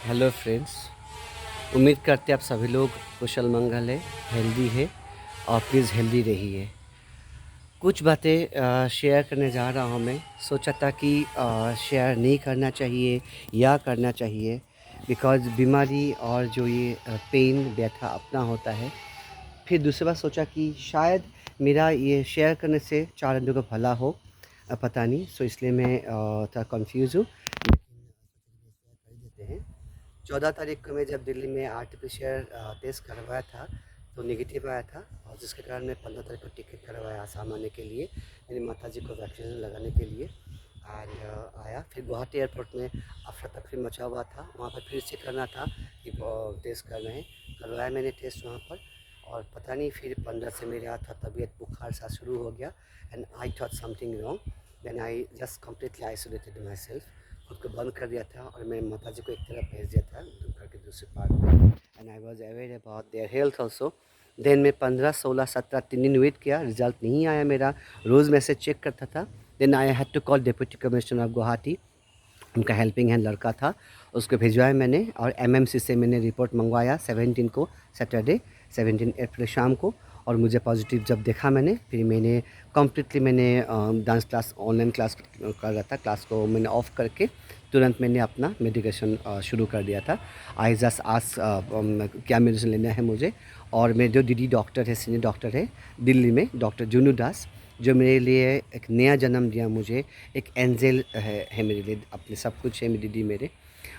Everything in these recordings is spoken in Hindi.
Hello friends. उम्मीद करते हैं आप सभी लोग कुशल मंगल है, हेल्दी है और प्लीज़ हेल्दी रहिए। कुछ बातें शेयर करने जा रहा हूँ मैं। सोचा था कि शेयर नहीं करना चाहिए या करना चाहिए, बिकॉज़ बीमारी और जो ये पेन व्यथा अपना होता है। फिर दूसरी बात सोचा कि शायद मेरा ये शेयर करने से 4 आदमियों को भला हो, पता नहीं। सो इसलिए मैं थोड़ा कन्फ्यूज़ हूँ, लेकिन शेयर कर ही देते हैं। 14 तारीख को मैं जब दिल्ली में आरटीपीसीआर टेस्ट करवाया था तो नेगेटिव आया था, और जिसके कारण मैं 15 तारीख को टिकट करवाया आसाम आने के लिए, मेरी माता जी को वैक्सीन लगाने के लिए। और आया फिर गुवाहाटी एयरपोर्ट में अफरा तफरी मचा हुआ था, वहाँ पर फिर से करना था कि टेस्ट कर रहे हैं। करवाया मैंने टेस्ट वहाँ पर, और पता नहीं फिर 15 से मेरे हाथ तबीयत बुखार सा शुरू हो गया। And I thought something wrong, then I just completely isolated myself, खुद को बंद कर दिया था और मेरे माता जी को एक तरफ भेज दिया था घर के दूसरे पार्ट में। And I was aware about their health also. Then मैं 15, 16, 17 3 दिन वेट किया, रिजल्ट नहीं आया मेरा। रोज़ मैसेज चेक करता था। Then I had to call deputy commissioner of Guwahati, उनका हेल्पिंग हैंड लड़का था, उसको भिजवाया मैंने। और एमएमसी से मैंने रिपोर्ट मंगवाया 17 को, सैटरडे 17 अप्रैल शाम को। और मुझे पॉजिटिव जब देखा मैंने, फिर मैंने कम्प्लीटली मैंने डांस क्लास, ऑनलाइन क्लास कर रहा था, क्लास को मैंने ऑफ़ करके तुरंत मैंने अपना मेडिकेशन शुरू कर दिया था। आई जस्ट आस क्या मेडिसिन लेना है मुझे। और मेरे जो दीदी डॉक्टर है, सीनियर डॉक्टर है दिल्ली में, डॉक्टर जूनू दास, जो मेरे लिए एक नया जन्म दिया मुझे, एक एंजल है मेरे लिए, अपने सब कुछ है मेरी दीदी मेरे।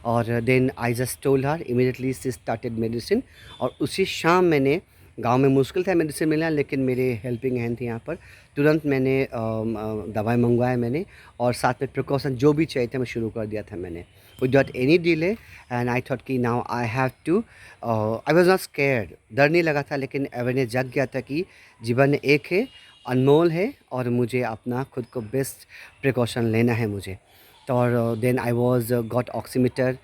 और then I just told her immediately she started medicine. और उसी शाम मैंने, गांव में मुश्किल था मेडिसिन मिलना, लेकिन मेरे हेल्पिंग हैंड थे यहाँ पर, तुरंत मैंने दवाई मंगवाया मैंने। और साथ में प्रिकॉशन जो भी चाहिए था मैं शुरू कर दिया था मैंने, without any delay. And I thought कि now I have to, I was not scared, डर नहीं लगा था, लेकिन अवेयरनेस जग गया था कि जीवन एक है, अनमोल है, और मुझे अपना खुद को बेस्ट प्रिकॉशन लेना है मुझे। तो और then I was got oximeter,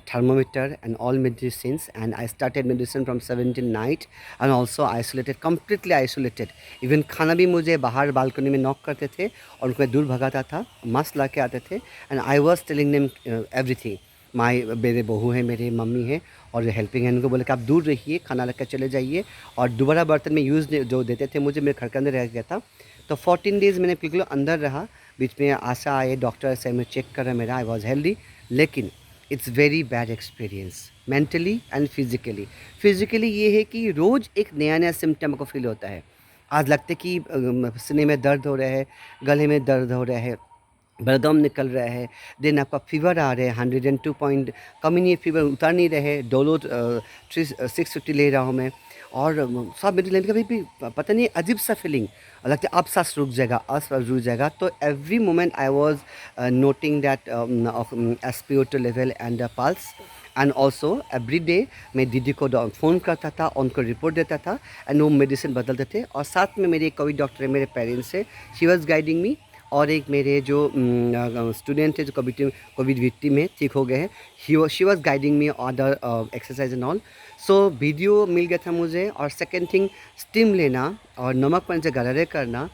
thermometer and all medicines, and I started medicine from 17 night, and also isolated, completely isolated. Even खाना भी मुझे बाहर बालकनी में नॉक करते थे और उनको मैं दूर भगाता था, मास्क ला के आते थे। And I was telling them everything. My मेरे बहू है, मेरे मम्मी है, और हेल्पिंग हैंड को बोले कि आप दूर रहिए, खाना लेकर चले जाइए। और दोबारा बर्तन में यूज़ जो देते थे मुझे, मेरे घर के अंदर रह गया था। तो 14 डेज़ मैंने बिल्कुल अंदर रहा। बीच में आशा आए, डॉक्टर से मैं चेक कर रहा मेरा, आई वॉज हेल्दी। लेकिन it's very bad experience mentally and physically ये है कि रोज़ एक नया नया सिम्टम को फील होता है। आज लगता है कि सीने में दर्द हो रहा है, गले में दर्द हो रहा है, बलगम निकल रहा है। देन आपका फीवर आ रहा है 102 पॉइंट, कम ही नहीं, फीवर उतर नहीं रहे। डोलो 650 ले रहा हूँ मैं। और सब मेरी लेने का भी पता नहीं, अजीब सा फीलिंग लगता है, अब सांस रुक जाएगा, अब सांस रुक जाएगा। तो every moment I was noting that SpO2 level and pulse. And also every day मैं दीदी को फ़ोन करता था, उनको रिपोर्ट देता था, एंड वो मेडिसिन बदलते थे। और साथ में मेरे एक कोविड डॉक्टर है, मेरे पेरेंट्स से, शी वॉज गाइडिंग मी। और एक मेरे जो स्टूडेंट है जो कोविड विक्टिम में ठीक हो गए हैं, she was guiding me other exercise and all. So video मिल गया था मुझे। और सेकेंड थिंग, स्टीम लेना और नमक पानी से गरारे करना,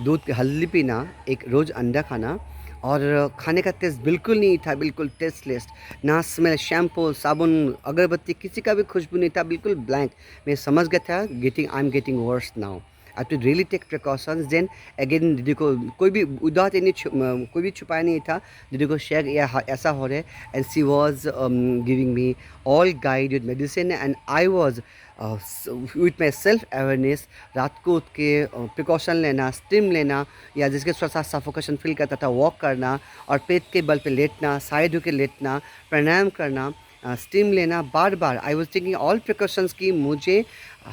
दूध हल्दी पीना, एक रोज़ अंडा खाना। और खाने का टेस्ट बिल्कुल नहीं था, बिल्कुल टेस्टलेस, ना स्मेल, शैम्पू, साबुन, अगरबत्ती, किसी का भी खुशबू नहीं था, बिल्कुल ब्लैंक। मैं समझ गया था I am getting worse now, I to really take precautions. Then again दीदी को कोई भी विदाउट एनी कोई भी छुपाया नहीं था, दीदी को शेयर या ऐसा हो रहा है। And she was giving me all guide with medicine, and I was with myself awareness, रात को उठ के प्रिकॉशन लेना, स्टीम लेना, या जिसके साथ सफोकेशन फील करता था वॉक करना, और पेट के बल पे लेटना, साइड होकर लेटना, प्राणायाम करना, स्टीम लेना बार बार। I was taking all precautions की मुझे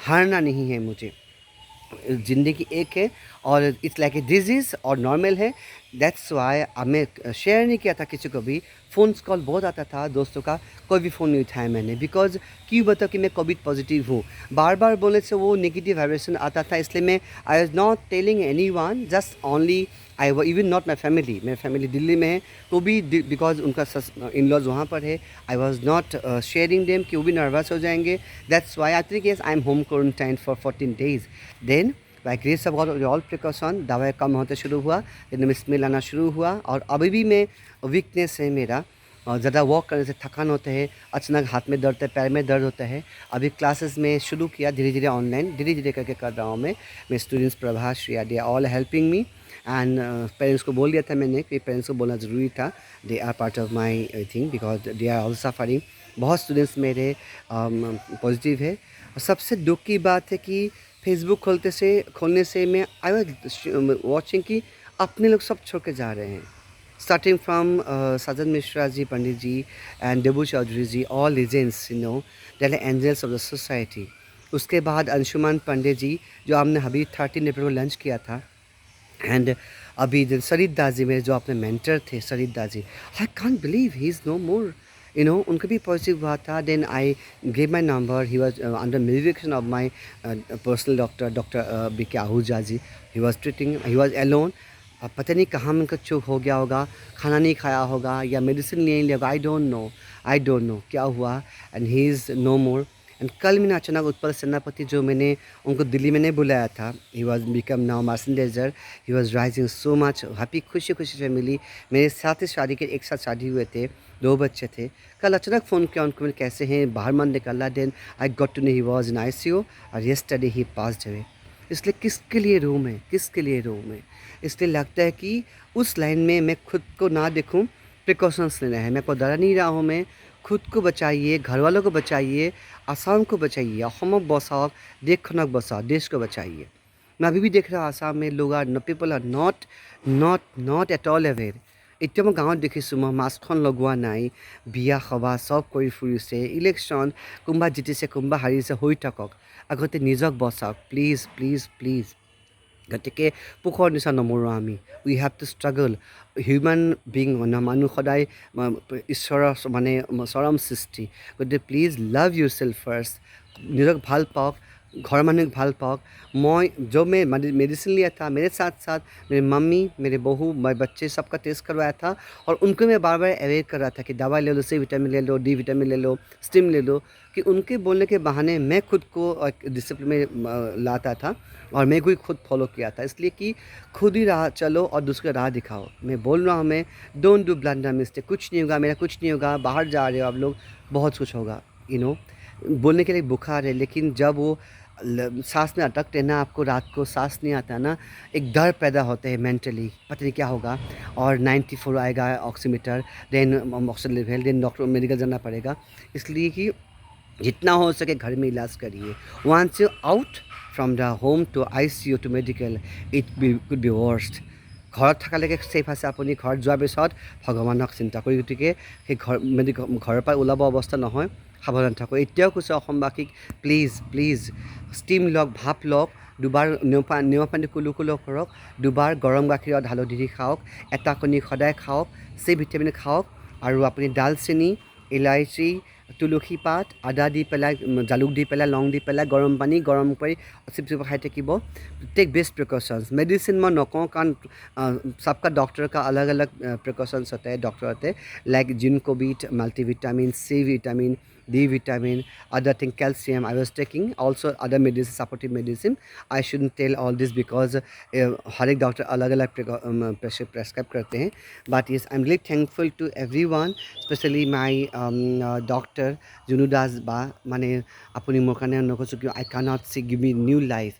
हारना नहीं है, मुझे ज़िंदगी एक है, और इट्स लाइक ए डिजीज़ और नॉर्मल है। दैट्स वाई मैं शेयर नहीं किया था किसी को भी। फ़ोन कॉल बहुत आता था दोस्तों का, कोई भी फ़ोन नहीं उठाया मैंने, बिकॉज क्यों बताओ कि मैं कोविड पॉजिटिव हूँ। बार बार बोलने से वो नेगेटिव वाइब्रेशन आता था, इसलिए मैं आई was not telling any one, just only I even not my family. मेरी फैमिली दिल्ली में है, तो भी बिकॉज उनका इन लॉज वहाँ पर है, I was not sharing them कि वो भी नर्वस हो जाएंगे। That's why I think yes I am home quarantine for 14 days। Then by grace of God all precaution, दवाई कम होते शुरू हुआ, देन में स्मेल आना शुरू हुआ। और अभी भी मैं वीकनेस है मेरा, ज़्यादा वॉक करने से थकान होते हैं, अचानक हाथ में दर्द है, पैर में दर्द होता है। अभी क्लासेस में शुरू किया धीरे धीरे ऑनलाइन, धीरे धीरे करके कर रहा हूँ मैं। मेरे students Prabha, Shreya, they are all helping me. And parents को बोल दिया था मैंने कि पेरेंट्स को बोलना ज़रूरी था। They are part of my thing because they are also suffering. बहुत स्टूडेंट्स मेरे पॉजिटिव है। और सबसे दुख की बात है कि फेसबुक खोलने से मैं आई वॉज वॉचिंग कि अपने लोग सब छोड़ के जा रहे हैं। Starting from Sajan Mishra ji, Pandit ji and Debu Chowdhury ji, all legends you know, they are angels of the society. उसके बाद अंशुमान पंडित जी, जो हमने अभी 13 अप्रैल को लंच किया था। एंड अभी सरित दास जी मेरे जो अपने मेंटर थे, Sarit Das ji, I can't believe he is no more, you know. उनका भी पॉजिटिव हुआ था। Then I gave my number, he was under medication of my personal doctor, doctor B K Ahuja ji. He was treating, he was alone. पता नहीं कहाँ उनका चुप हो गया होगा, खाना नहीं खाया होगा या मेडिसिन नहीं लिया होगा, I don't know, I don't know क्या हुआ। And he is no more. And कल मैंने अचानक उत्पल सेनापति, जो मैंने उनको दिल्ली में नहीं बुलाया था, he was become now merchandiser, he was rising so much happy, खुशी खुशी फैमिली। मेरे साथ ही शादी के एक साथ शादी हुए थे, 2 बच्चे थे। कल अचानक फ़ोन किया उनको मैंने, कैसे हैं, बाहर मन निकला। Then I got to know he was in ICU और येस्टरडे ही पास्ड अवे। इसलिए किसके लिए रूम है, किसके लिए रूम है। इसलिए लगता है कि उस लाइन में मैं खुद को ना देखूं, प्रिकॉशंस लेना है। मैं को डरा नहीं रहा हूँ मैं। खुद को बचाइए, घर वालों को बचाइए, आसाम को बचाइए, अসমक बचाओ, देशखनक बचाओ, देश को बचाइए। मैं अभी भी देख रहा हूँ आसाम में लोग are people are not at all aware. এতিয়া মই গাঁৱত দেখিছোঁ, মই মাস্কখন লগোৱা নাই, বিয়া সভা চব কৰি ফুৰিছে, ইলেকশ্যন কোনোবা জিতিছে কোনোবা হাৰিছে, হৈ থাকক, আগতে নিজক বচাওক, প্লিজ প্লিজ প্লিজ। গতিকে পোকৰ নিচিনা নমৰোঁ আমি। We have to struggle. Human being মানুহ সদায় ঈশ্বৰৰ মানে চৰম সৃষ্টি। গতিকে প্লিজ লাভ ইউৰ চেল্ফ ফাৰ্ষ্ট। নিজক ভাল পাওক, घर মানুষ ভাল पाओ। मैं जो मैं मेडिसिन लिया था, मेरे साथ साथ मेरी मम्मी, मेरे बहू, मेरे बच्चे सबका टेस्ट करवाया था। और उनको मैं बार बार अवेयर कर रहा था कि दवा ले लो, C विटामिन ले लो, D विटामिन ले लो, स्टीम ले लो। कि उनके बोलने के बहाने मैं खुद को डिसिप्लिन में लाता था और मैं को खुद फॉलो किया था। इसलिए कि खुद ही राह चलो और दूसरे राह दिखाओ। मैं बोल रहा हूँ, मैं डोंट डू ब्लंडर मिस्टेक। कुछ नहीं होगा, मेरा कुछ नहीं होगा। बाहर जा रहे हो आप लोग, बहुत कुछ होगा, यू नो। बोलने के लिए बुखार है, लेकिन जब वो सांस में अटकते ना, आपको रात को सांस नहीं आता ना, एक डर पैदा होता है मेंटली, पता नहीं क्या होगा। और 94 आएगा oximeter, then oxygen level, then doctor medical जाना पड़ेगा। इसलिए कि जितना हो सके घर में इलाज करिए। Once you out from the home to ICU to medical, could be worst. ঘৰত থকালৈকে ছেফ আছে আপুনি, ঘৰত যোৱাৰ পিছত ভগৱানক চিন্তা কৰি। গতিকে সেই ঘৰৰ পৰা ওলাব অৱস্থা নহয়, সাৱধান থাকোঁ। এতিয়াও কৈছোঁ অসমবাসীক, প্লিজ প্লিজ ষ্টিম লওক, ভাপ লওক, দুবাৰ নিমখ পানী কুলুকুলো কৰক, দুবাৰ গৰম গাখীৰত হালধি দি খাওক, এটা কণী সদায় খাওক, C ভিটামিন খাওক। আৰু আপুনি ডালচেনি, ইলাইচি, তুলসী পাত, আদা দি পেলাই, জালুক দি পেলাই, লং দি পেলাই, গৰম পানী গৰম কৰি চিপ চিপ খাই থাকিব। Take best precautions. मेडिसिन मैं नौकों का सबका डॉक्टर का अलग अलग प्रिकॉशंस होते हैं, डॉक्टर होते हैं, like Zincovit, multivitamin, C vitamin, D vitamin, other thing calcium I was taking, also other medicine, supportive medicine. I shouldn't tell all this because हर एक डॉक्टर अलग अलग प्रेस्क्राइब करते हैं। But yes, I am really thankful to everyone, specially my doctor Junu Das बा। माने अपनी मोर कारण नकैছোঁ कि I can not see give me new life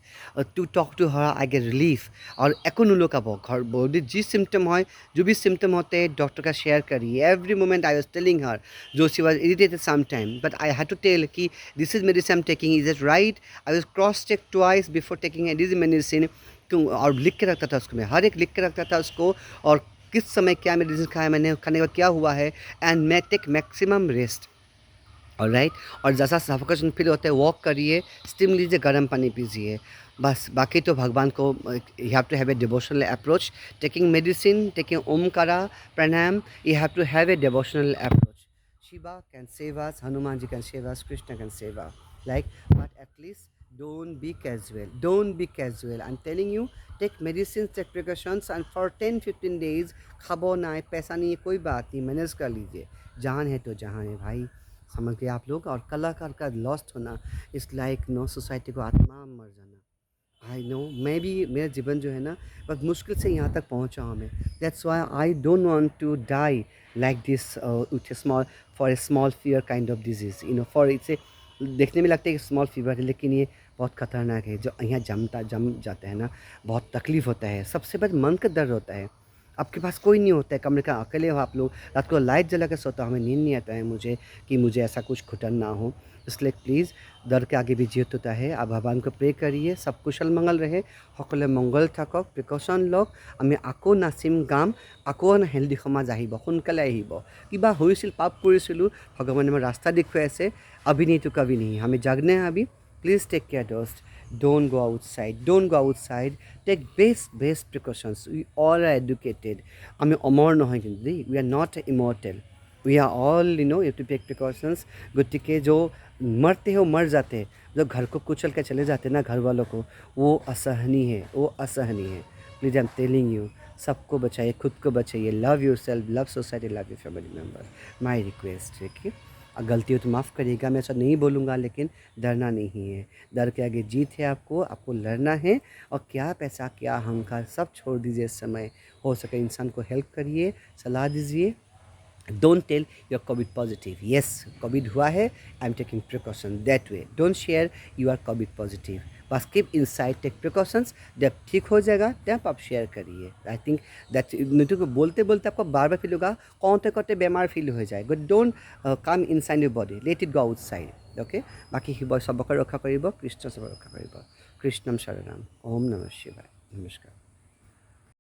to talk to her, I get relief. और एको नुलुकाब, घर बॉडी जी सिम्टम है, जो भी सिम्टम होते हैं डॉक्टर का शेयर करिए। Every moment I was telling her, जो she was irritated some time, but I had to tell कि this is medicine I am taking, is it right. I was cross check twice before taking this medicine. और लिख के रखता था उसको, मैं हर एक लिख के रखता था उसको, और किस समय क्या मेडिसिन खाया मैंने, खाने के बाद क्या हुआ है। एंड मैं टेक मैक्सिमम रेस्ट, और राइट। और जैसा सफोकेशन फील होता है, वॉक करिए, स्टीम लीजिए, गर्म पानी पीजिए, बस। बाकी तो भगवान को, you have to have a devotional approach. Taking medicine, taking Omkara, pranayama, you have to have a devotional approach. Shiva can save us, Hanuman ji can save us, Krishna can save us, like. But at least don't be casual, don't be casual, I'm telling you, take medicines, take precautions, and for 10-15 days खाबो ना है, पैसा नहीं है, कोई बात नहीं, मैनेज कर लीजिए। जान है तो जहान है भाई, समझ गए आप लोग। और कलाकार का लॉस्ट होना इस लाइक नो, सोसाइटी को आत्मा मर जाना। आई नो, मैं भी, मेरा जीवन जो है ना बहुत मुश्किल से यहाँ तक पहुँचा हूँ मैं। That's why I don't want to die like this with small, for a small fever kind of disease, you know, for it's a, देखने में लगता है कि स्मॉल फीवर है, लेकिन ये बहुत खतरनाक है। जो यहाँ जम जाता है ना, बहुत तकलीफ़ होता है। सबसे बड़ा मन का दर्द होता है। आपके पास कोई नहीं होता है, कमरे का अकेले हो आप लोग, रात को लाइट जला के सोता हूँ, हमें नींद नहीं आता है मुझे कि मुझे ऐसा कुछ घुटन ना हो। इसलिए प्लीज़, दर के आगे भी जीत होता है। आप भगवान को प्रे करिए, सब कुशल मंगल रहे, সকলে মংগল থাকক, প্ৰিকশ্যন লওক। আমি আকৌ নাচিম, গাম, আকৌ হেল্ডি সমাজ আহিব, সোনকালে আহিব। কিবা হৈছিল, পাপ কৰিছিলোঁ, ভগৱানে আমাৰ ৰাস্তা দেখুৱাই আছে। अभी नहीं तो कभी नहीं, हमें जागना है अभी। प्लीज़ टेक केयर दोस्त, don't go outside, don't go outside, take best precautions. We all are educated, हमें अमर নহয় কিন্তু দেই, we are not immortal, we are all, you know, you to take precautions. गति जो मरते हैं वो मर जाते हैं, जो घर को कुचल के चले जाते हैं ना घर वालों को, वो असहनीय है, वो असहनीय है। Please I am telling you, सबको बचाइए, खुद को बचाइए। Love your self, love society, love your family member, my request. देखिए, गलती हो तो माफ़ करिएगा, मैं ऐसा नहीं बोलूँगा, लेकिन डरना नहीं है। डर के आगे जीत है, आपको लड़ना है। और क्या पैसा, क्या अहंकार, सब छोड़ दीजिए इस समय। हो सके इंसान को हेल्प करिए, सलाह दीजिए। Don't tell you're COVID positive. Yes, COVID हुआ है, I'm taking precaution that way. Don't share you are COVID positive. बस keep inside, take precautions. जब ठीक हो जाएगा तब आप शेयर करिए। आई थिंक दैट, नहीं तो बोलते बोलते आपको बार बार फील होगा, कौनते कौनते बेमार फील हो जाए। बट डोंट কাম ইনসাইড ইউৰ বডি, লেট ইট গ আউটসাইড। অ'কে, বাকী শিৱই চবকে ৰক্ষা কৰিব, কৃষ্ণ চবকে ৰক্ষা কৰিব। কৃষ্ণম শৰণম, ওম নমঃ শিৱায়, নমস্কাৰ।